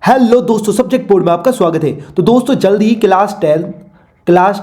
Hello दोस्तों, subject board में आपका स्वागत है। तो दोस्तों जल्द ही क्लास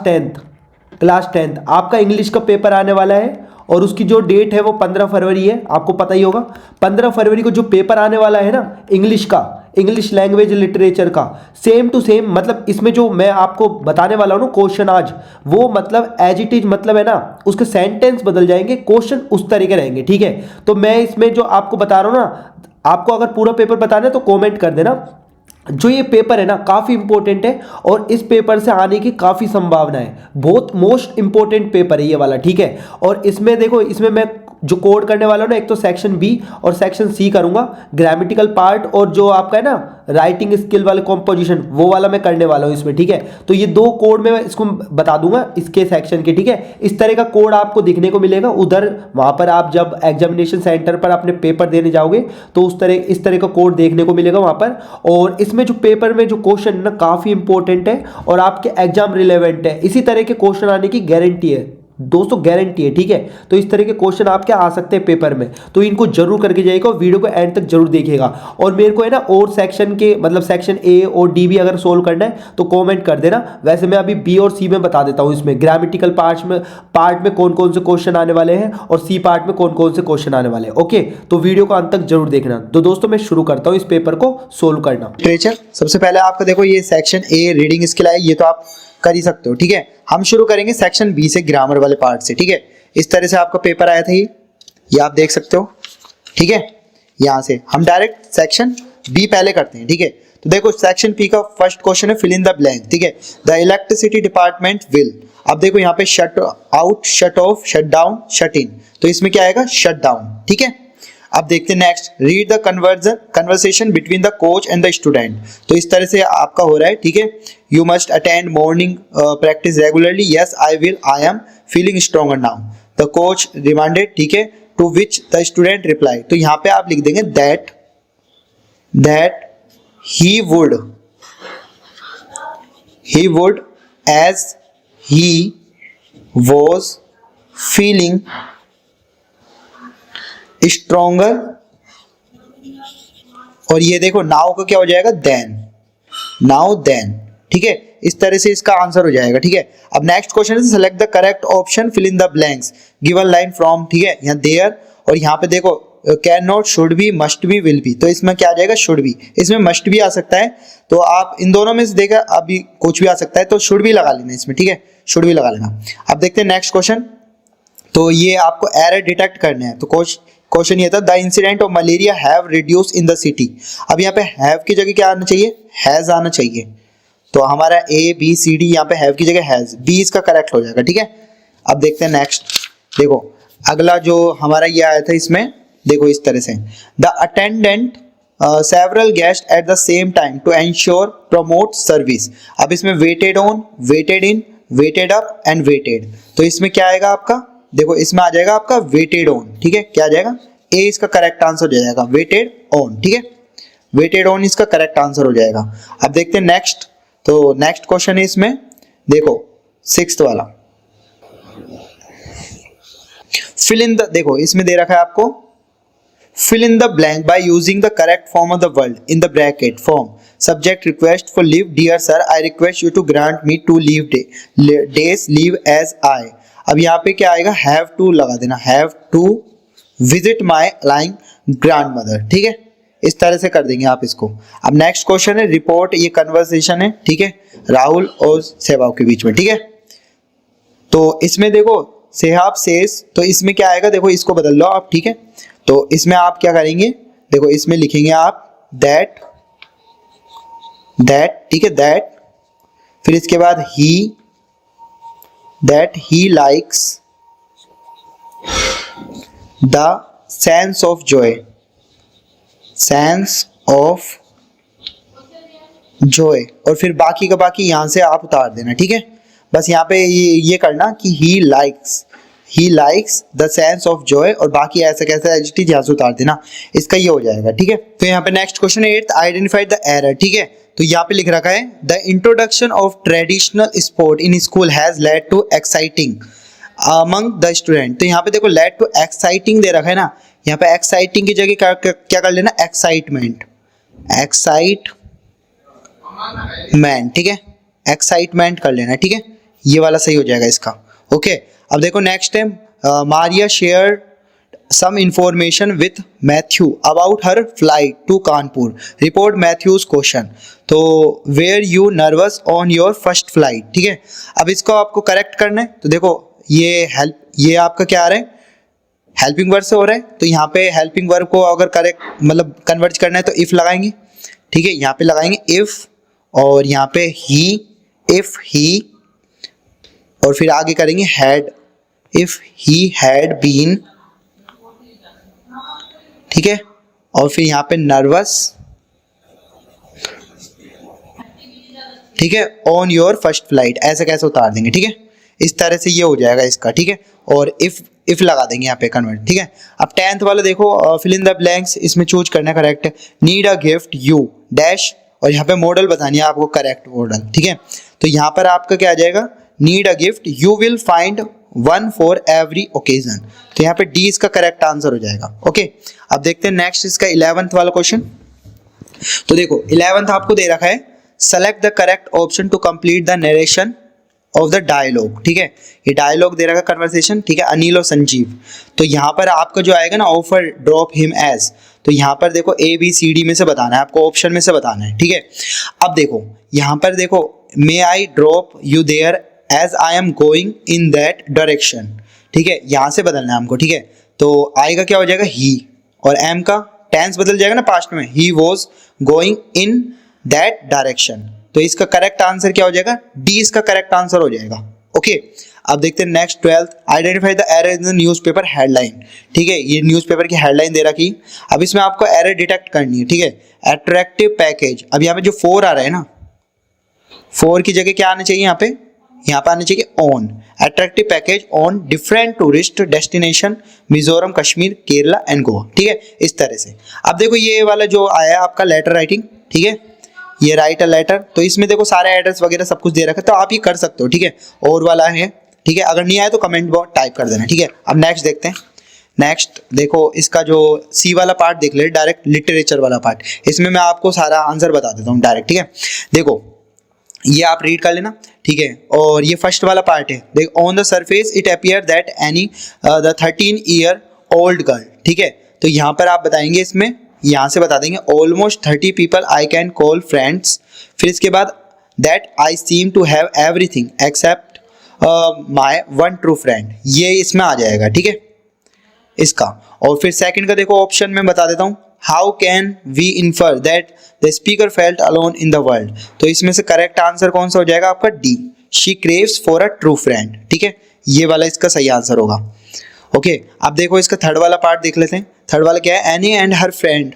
टेंथ आपका इंग्लिश का पेपर आने वाला है और उसकी जो डेट है वो 15 फरवरी है। आपको पता ही होगा 15 फरवरी को जो पेपर आने वाला है ना इंग्लिश का, इंग्लिश लैंग्वेज लिटरेचर का, सेम टू सेम मतलब इसमें जो मैं आपको बताने वाला हूँ ना क्वेश्चन आज, वो मतलब एज इट इज मतलब है ना, उसके सेंटेंस बदल जाएंगे, क्वेश्चन उस तरीके रहेंगे। ठीक है, तो मैं इसमें जो आपको बता रहा हूँ ना, आपको अगर पूरा पेपर बताना है तो कमेंट कर देना। जो ये पेपर है ना काफ़ी इंपॉर्टेंट है और इस पेपर से आने की काफ़ी संभावना है। बहुत मोस्ट इंपॉर्टेंट पेपर है ये वाला। ठीक है, और इसमें देखो, इसमें मैं जो कोड करने वाला हूँ ना, एक तो सेक्शन बी और सेक्शन सी करूंगा, ग्रामेटिकल पार्ट और जो आपका है ना राइटिंग स्किल वाले कॉम्पोजिशन, वो वाला मैं करने वाला हूँ इसमें। ठीक है, तो ये दो कोड में मैं इसको बता दूंगा इसके सेक्शन के। ठीक है, इस तरह का कोड आपको दिखने को मिलेगा उधर, वहां पर आप जब एग्जामिनेशन सेंटर पर अपने पेपर देने जाओगे तो इस तरह का कोड देखने को मिलेगा वहां पर। और इसमें जो पेपर में जो क्वेश्चन है ना काफ़ी इंपॉर्टेंट है और आपके एग्जाम रिलेवेंट है। इसी तरह के क्वेश्चन आने की गारंटी है दोस्तों, गारंटी है। ठीक है, तो इस तरह के क्वेश्चन आपके आ सकते हैं पेपर में, तो इनको जरूर करके जाइएगा और वीडियो को एंड तक जरूर देखिएगा। और मेरे को है ना और सेक्शन के मतलब सेक्शन ए और डी भी अगर सोल्व करना है तो कमेंट कर देना। वैसे मैं अभी बी और सी में बता देता हूँ, इसमें ग्रामेटिकल पार्ट में कौन कौन से क्वेश्चन आने वाले हैं और सी पार्ट में कौन कौन से क्वेश्चन आने वाले हैं। ओके, तो वीडियो को अंत तक जरूर देखना। तो दोस्तों मैं शुरू करता हूँ इस पेपर को सोल्व करना। लिटरेचर सबसे पहले आपका देखो ये सेक्शन ए रीडिंग स्किल है, ये तो आप कर ही सकते हो। ठीक है, हम शुरू करेंगे सेक्शन बी से, ग्रामर वाले पार्ट से। ठीक है, इस तरह से आपका पेपर आया था ये आप देख सकते हो। ठीक है, यहाँ से हम डायरेक्ट सेक्शन बी पहले करते हैं। ठीक है, तो देखो सेक्शन बी का फर्स्ट क्वेश्चन है फिल इन द ब्लैंक। ठीक है, द इलेक्ट्रिसिटी डिपार्टमेंट विल, अब देखो यहाँ पे shut out, shut off, shut down, shut in, तो इसमें क्या आएगा शट डाउन। ठीक है, अब देखते हैं next, read the conversation between the coach and the student, तो इस तरह से आपका हो रहा है। ठीक है, you must attend morning practice regularly, yes I will, I am feeling stronger now, the coach reminded. ठीक है, to which the student reply, तो यहाँ पे आप लिख देंगे that he would as he was feeling stronger, और ये देखो नाउ का क्या हो जाएगा नाउ देन। ठीक है, इस तरह से इसका आंसर हो जाएगा। ठीक है, अब नेक्स्ट क्वेश्चन है select the correct option, fill in the blanks given line from. ठीक है, यहाँ देयर और यहाँ पे देखो can not, should be, must be, will be, तो इसमें क्या आ जाएगा शुड बी, इसमें मस्ट भी आ सकता है, तो आप इन दोनों में से देखा अभी कुछ भी आ सकता है, तो शुड भी लगा लेना इसमें। ठीक है, शुड भी लगा लेना। अब देखते हैं नेक्स्ट क्वेश्चन, तो ये आपको एरर डिटेक्ट करने हैं। तो क्वेश्चन ये था the incident of malaria have reduce in the city, अब यहाँ पे हैव की जगह क्या आना चाहिए, हैज आना चाहिए, तो हमारा ए बी सी डी यहाँ पे हैव की जगह हैज, बी इसका करेक्ट हो जाएगा। ठीक है, अब देखते हैं नेक्स्ट, देखो अगला जो हमारा ये आया था इसमें देखो इस तरह से, the attendant several guest at the same time to ensure promote service, अब इसमें waited on, waited in, waited up and waited, तो इसमें क्या आएगा आपका, देखो इसमें आ जाएगा आपका वेटेड ऑन। ठीक है, क्या आ जाएगा ए इसका करेक्ट आंसर हो जाएगा वेटेड ऑन। ठीक है, वेटेड ऑन इसका करेक्ट आंसर हो जाएगा। अब देखते हैं नेक्स्ट, तो नेक्स्ट क्वेश्चन है इसमें देखो सिक्स्थ वाला, फिल इन द, देखो इसमें दे रखा है आपको fill in the blank by using the correct form of the word in the bracket form, subject request for leave, dear sir I request you to grant me 2 days leave as I, अब यहाँ पे क्या आएगा have to लगा देना, have to visit my lying grandmother। ठीक है, इस तरह से कर देंगे आप इसको। अब नेक्स्ट क्वेश्चन है रिपोर्ट, ये कन्वर्सेशन है। ठीक है, राहुल और सहवाग के बीच में। ठीक है, तो इसमें देखो सेहाब सेस, तो इसमें क्या आएगा देखो इसको बदल लो आप। ठीक है, तो इसमें आप क्या करेंगे देखो इसमें लिखेंगे आप दैट, ठीक है दैट, फिर इसके बाद he likes the sense of Joy, और फिर बाकी का बाकी यहां से आप उतार देना। ठीक है, बस यहाँ पे ये करना कि he likes the sense of Joy, और बाकी ऐसे कैसे एडजेक्टिव यहाँ से उतार देना, इसका ये हो जाएगा। ठीक है, तो यहाँ पे नेक्स्ट क्वेश्चन है 8th, आइडेंटिफाई द एरर। ठीक है, तो यहाँ पे लिख रखा है the introduction of traditional sport in school has led to exciting among the student, तो यहाँ पे देखो लेड टू एक्साइटिंग दे रखा है ना, यहाँ पे एक्साइटिंग की जगह क्या कर लेना एक्साइटमेंट, मैन, ठीक है, एक्साइटमेंट कर लेना, ठीक है, ये वाला सही हो जाएगा इसका। ओके, अब देखो नेक्स्ट है, Maria share some information with Matthew about her flight to Kanpur. Report Matthew's question. तो were you nervous on your first flight? ठीक है, अब इसको आपको करेक्ट करना है। तो देखो ये आपका क्या आ रहा है, हेल्पिंग वर्ब से हो रहा है, तो यहाँ पे हेल्पिंग वर्ब को अगर करेक्ट मतलब कन्वर्ट करना है तो इफ लगाएंगे, ठीक है, यहाँ पे लगाएंगे इफ, और यहाँ पे ही, इफ ही, और फिर आगे करेंगे had, if he had been, ठीक है, और फिर यहाँ पे नर्वस, ठीक है, ऑन योर फर्स्ट फ्लाइट, ऐसे कैसे उतार देंगे, ठीक है, इस तरह से ये हो जाएगा इसका, ठीक है, और इफ लगा देंगे यहाँ पे कन्वर्ट, ठीक है। अब 10th वाला देखो, फिल इन द ब्लैंक्स, इसमें चूज करना है correct, need a gift you dash, और यहाँ पे मॉडल बतानी है आपको, करेक्ट मॉडल, ठीक है। तो यहाँ पर आपका क्या आ जाएगा, need a gift you will find one for every occasion, तो यहाँ पे डी इसका करेक्ट आंसर हो जाएगा। ओके, अब देखते हैं नेक्स्ट इसका 11th वाला क्वेश्चन। तो देखो 11th आपको दे रखा है, select the correct option to complete the narration of the dialogue, ठीक है, ये डायलॉग दे रखा है कन्वर्सेशन, ठीक है, अनिल और संजीव। तो यहाँ पर आपका जो आएगा ना, ऑफर ड्रॉप हिम एज, तो यहाँ पर देखो ABCD में से बताना है आपको, ऑप्शन में से बताना है, ठीक है। अब देखो यहाँ पर देखो, may I drop you there as I am going in that direction, ठीक है, यहाँ से बदलना है हमको, ठीक है। तो आएगा क्या हो जाएगा, ही, और एम का टेंस बदल जाएगा ना पास्ट में, he was going in that direction, तो इसका करेक्ट आंसर क्या हो जाएगा, डी इसका करेक्ट आंसर हो जाएगा। ओके, अब देखते हैं next 12th, identify the error in the newspaper headline, ठीक है, ये न्यूज़पेपर की हेडलाइन दे रखी। अब इसमें आपको एरर डिटेक्ट करनी है, ठीक है, अट्रैक्टिव पैकेज, अब यहाँ पे जो 4 आ रहा है ना, 4 की जगह क्या आना चाहिए, यहाँ पे आना चाहिए on, attractive package on different tourist destination Mizoram, Kashmir, Kerala and Goa, ठीक है, इस तरह से। अब देखो ये वाला जो आया आपका लेटर राइटिंग, ठीक है, ये राइट अ लेटर, तो इसमें देखो सारे एड्रेस वगैरह सब कुछ दे रखा है, तो आप ये कर सकते हो, ठीक है, और वाला है, ठीक है, अगर नहीं आया तो कमेंट बॉक्स टाइप कर देना, ठीक है। अब नेक्स्ट देखते हैं, नेक्स्ट देखो इसका जो सी वाला पार्ट देख ले, डायरेक्ट लिटरेचर वाला पार्ट, इसमें मैं आपको सारा आंसर बता देता हूँ डायरेक्ट, ठीक है। देखो ये आप रीड कर लेना, ठीक है, और ये फर्स्ट वाला पार्ट है, देख, on the surface it appear that any the 13-year old girl, ठीक है, तो यहाँ पर आप बताएंगे, इसमें यहाँ से बता देंगे almost 30 people I can call friends, फिर इसके बाद that I seem to have everything except my one true friend, ये इसमें आ जाएगा, ठीक है, इसका। और फिर सेकंड का देखो ऑप्शन में बता देता हूँ, how can we infer that the speaker felt alone in the world, तो इसमें से करेक्ट आंसर कौन सा हो जाएगा आपका, D, she craves for a true friend, ठीक है, ये वाला इसका सही आंसर होगा। ओके, अब देखो इसका थर्ड वाला पार्ट देख लेते हैं, थर्ड वाला क्या है, any and her friend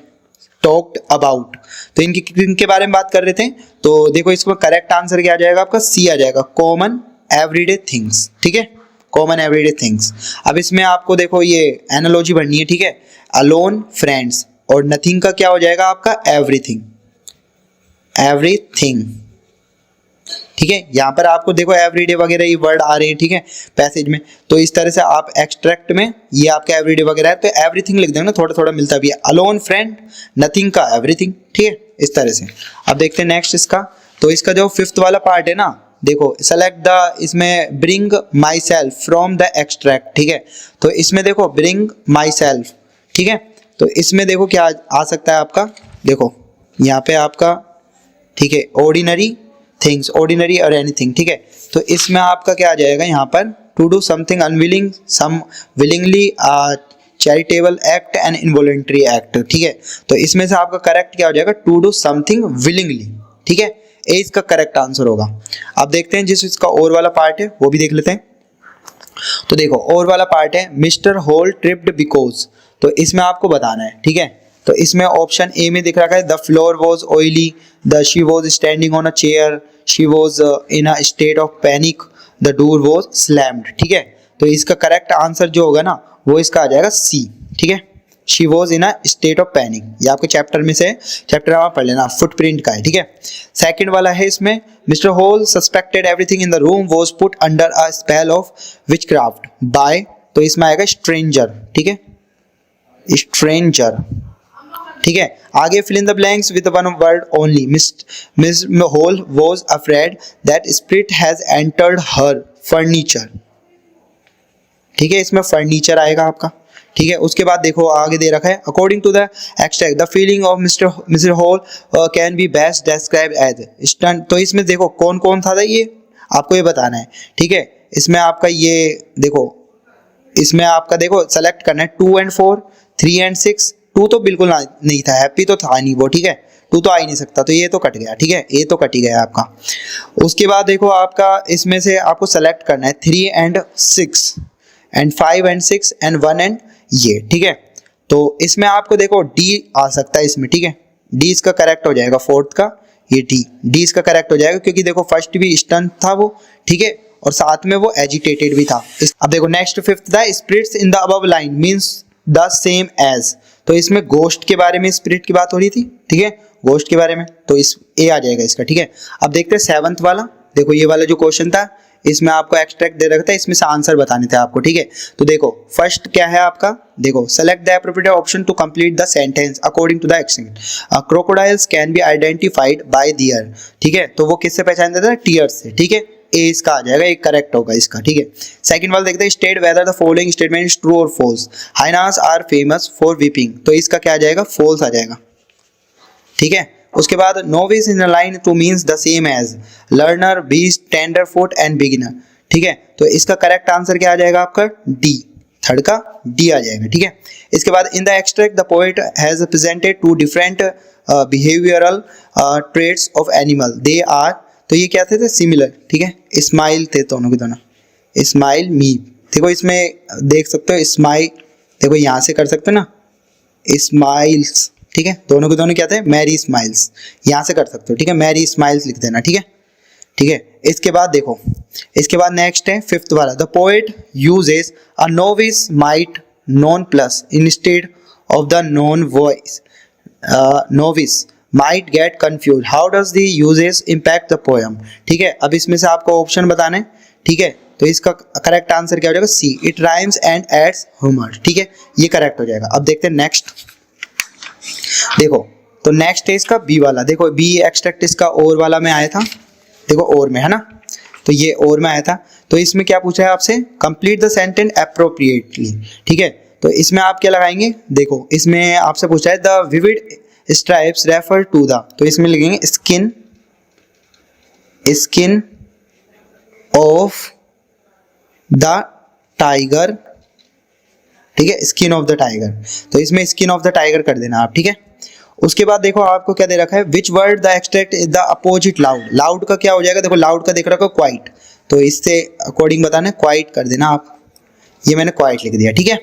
talked about, तो इनके बारे में बात कर रहे थे, तो देखो इसमें करेक्ट आंसर क्या आ जाएगा आपका, सी आ जाएगा, कॉमन एवरीडे थिंग्स, ठीक है, कॉमन एवरीडे थिंग्स। अब इसमें आपको देखो ये एनालॉजी बननी है, ठीक है, अलोन, फ्रेंड्स, और नथिंग का क्या हो जाएगा आपका, एवरीथिंग, एवरीथिंग, ठीक है, यहाँ पर आपको देखो एवरीडे वगैरह ये वर्ड आ रहे हैं, ठीक है, पैसेज में, तो इस तरह से आप एक्सट्रैक्ट में ये आपका एवरीडे वगैरह है, तो एवरीथिंग लिख देंगे ना, थोड़ा थोड़ा मिलता भी है, अलोन, फ्रेंड, नथिंग का एवरीथिंग, ठीक है, इस तरह से। अब देखते हैं नेक्स्ट इसका, तो इसका जो 5th वाला पार्ट है ना, देखो सेलेक्ट द, इसमें bring my self from the extract, ठीक है, तो इसमें देखो ब्रिंग माई सेल्फ, ठीक है, तो इसमें देखो क्या आ सकता है आपका, देखो यहाँ पे आपका, ठीक है, ऑर्डिनरी थिंग्स, ऑर्डिनरी और एनीथिंग, ठीक है, तो इसमें आपका क्या आ जाएगा यहाँ पर, to do something unwilling, some willingly, charitable act and involuntary act, ठीक है, तो इसमें से आपका करेक्ट क्या हो जाएगा, टू डू समथिंग विलिंगली, ठीक है, ए इसका करेक्ट आंसर होगा। अब देखते हैं जिस इसका और वाला पार्ट है वो भी देख लेते हैं। तो देखो और वाला पार्ट है, मिस्टर होल ट्रिप्ड बिकॉज, तो इसमें आपको बताना है, ठीक है, तो इसमें ऑप्शन ए में दिख रखा है, the floor was oily, the she was standing on a chair, she was in a state of panic, the door was slammed, ठीक है, तो इसका करेक्ट आंसर जो होगा ना वो इसका आ जाएगा सी, ठीक है, she was in a state of panic, ये आपके चैप्टर में से, चैप्टर आप पढ़ लेना, फुटप्रिंट का है, ठीक है। सेकंड वाला है इसमें, mister Hall suspected everything in the room was put under a spell of witchcraft by, तो इसमें आएगा स्ट्रेंजर, ठीक है, स्ट्रेंजर, ठीक है। आगे fill in the blanks with one word only. Miss Hall was afraid that spirit has entered her furniture. ठीक है, इसमें फर्नीचर आएगा आपका। ठीक है, उसके बाद देखो आगे दे रखा है according to the extract the feeling of mister Hall can be best describe as stun. तो इसमें देखो कौन कौन था ये आपको ये बताना है। ठीक है, इसमें आपका ये देखो, इसमें आपका देखो सेलेक्ट करना है 2 and 4, 3 and 6। 2 तो बिल्कुल नहीं था, हैप्पी तो था नहीं वो। ठीक है, 2 तो आ ही नहीं सकता, तो ये तो कट गया। ठीक है, ये तो कट ही गया आपका। उसके बाद देखो आपका इसमें से आपको सेलेक्ट करना है 3 and 6 and 5 and 6 and 1 and ये। ठीक है, तो इसमें आपको देखो डी आ सकता है इसमें। ठीक है, डी इसका करेक्ट हो जाएगा, फोर्थ का ये डी इसका करेक्ट हो जाएगा, क्योंकि देखो फर्स्ट भी स्टन था वो। ठीक है, और साथ में वो एजिटेटेड भी था। अब देखो next fifth the spirits in the above line means the same as. तो इसमें गोस्ट के बारे में स्पिरिट की बात हो रही थी। ठीक है, गोस्ट के बारे में, तो इस ए आ जाएगा इसका। ठीक है, अब देखते हैं 7th वाला। देखो ये वाला जो क्वेश्चन था इसमें आपको एक्सट्रैक्ट दे रखा था, इसमें से आंसर बताने थे आपको। ठीक है, तो देखो फर्स्ट क्या है आपका, देखो select the appropriate option to complete the sentence according to the extent. Crocodiles can be identified by their. ठीक है, तो वो किससे पहचान देता है, टीयर्स से। ठीक है, ए इसका आ जाएगा, एक करेक्ट होगा इसका। ठीक है, सेकंड वाला देखते हैं state whether the following statement is true और false. Hyenas are famous for weeping. तो इसका क्या आ जाएगा, फॉल्स आ जाएगा। ठीक है, उसके बाद novice in line two means the same as learner, beast, tender foot and beginner. ठीक है, तो इसका करेक्ट आंसर क्या आ जाएगा आपका, डी, थर्ड का डी आ जाएगा। ठीक है, इसके बाद in the extract the poet has presented two different behavioural traits of animal they are. तो ये क्या थे सिमिलर। ठीक है, स्माइल थे दोनों के दोनों, स्माइल मी। देखो इसमें देख सकते हो स्माइल, देखो यहाँ से कर सकते हो ना स्माइल्स। ठीक है, दोनों के दोनों क्या थे, मैरी स्माइल्स, यहाँ से कर सकते हो। ठीक है, मैरी स्माइल्स लिख देना। ठीक है, ठीक है, इसके बाद देखो, इसके बाद नेक्स्ट है 5th वाला the poet uses a novice might non plus instead of the non voice. Novice might get confused. How does the uses impact the poem? ठीक है, अब इसमें से आपको ऑप्शन बताने। ठीक है, तो इसका करेक्ट आंसर क्या हो जाएगा, C, it rhymes and adds humour. ठीक है, ये करेक्ट हो जाएगा। अब देखते हैं नेक्स्ट। देखो तो नेक्स्ट है इसका बी वाला। देखो बी एक्सट्रैक्ट इसका और वाला में आया था, देखो और में है ना, तो ये और में आया था। तो इसमें क्या पूछा है आपसे, कंप्लीट द सेंटेंस एप्रोप्रिएटली। ठीक है, तो इसमें आप क्या लगाएंगे, देखो इसमें आपसे पूछा है the vivid stripes refer to the. तो इसमें लिखेंगे skin, skin of the tiger. ठीक है, स्किन ऑफ द टाइगर, तो इसमें स्किन ऑफ द टाइगर कर देना आप। ठीक है, उसके बाद देखो आपको क्या दे रखा है, which word the extract is the opposite loud. Loud का क्या हो जाएगा, देखो लाउड का देख रखा है क्वाइट, तो इससे अकॉर्डिंग बताना क्वाइट कर देना आप। ये मैंने क्वाइट लिख दिया। ठीक है,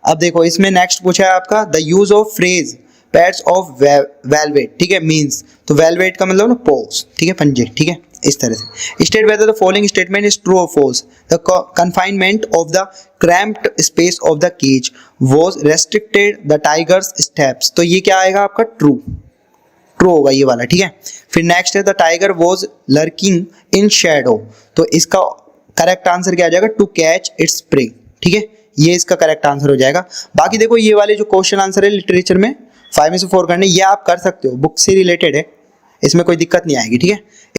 अब देखो इसमें नेक्स्ट पूछा है आपका the use of phrase pads of velvet. ठीक है, मींस, तो वेलवेट का मतलब ना पोज। ठीक है, पंजे। ठीक है, इस तरह से state whether the following statement is true और false. The confinement of the cramped space of the cage was restricted the tiger's steps. तो ये क्या आएगा आपका, ट्रू, ट्रू होगा ये वाला। ठीक है, फिर नेक्स्ट है the tiger was lurking in Shadow. तो इसका करेक्ट आंसर क्या आ जाएगा, टू कैच इट्स प्रे। ठीक है, ये इसका करेक्ट आंसर हो जाएगा। बाकी देखो ये वाले जो क्वेश्चन आंसर है लिटरेचर में 5 में से 4 करने, ये आप कर सकते हो, बुक से रिलेटेड है, इसमें कोई दिक्कत नहीं आएगी। ठीक है।